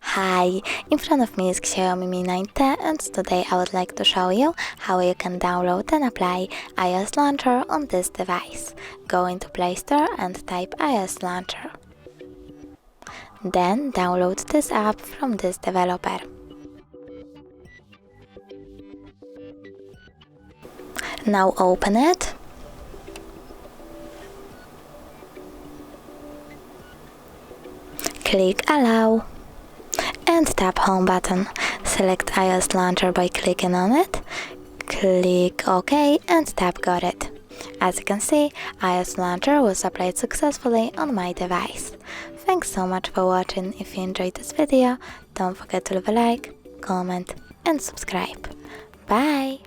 Hi, in front of me is Xiaomi Mi 9T, and today I would like to show you how you can download and apply iOS Launcher on this device. Go into Play Store and type iOS Launcher. Then download this app from this developer. Now open it. Click Allow. And tap Home button. Select iOS Launcher by clicking on it. Click OK and tap Got it. As you can see, iOS Launcher was applied successfully on my device. Thanks so much for watching. If you enjoyed this video, don't forget to leave a like, comment and subscribe. Bye!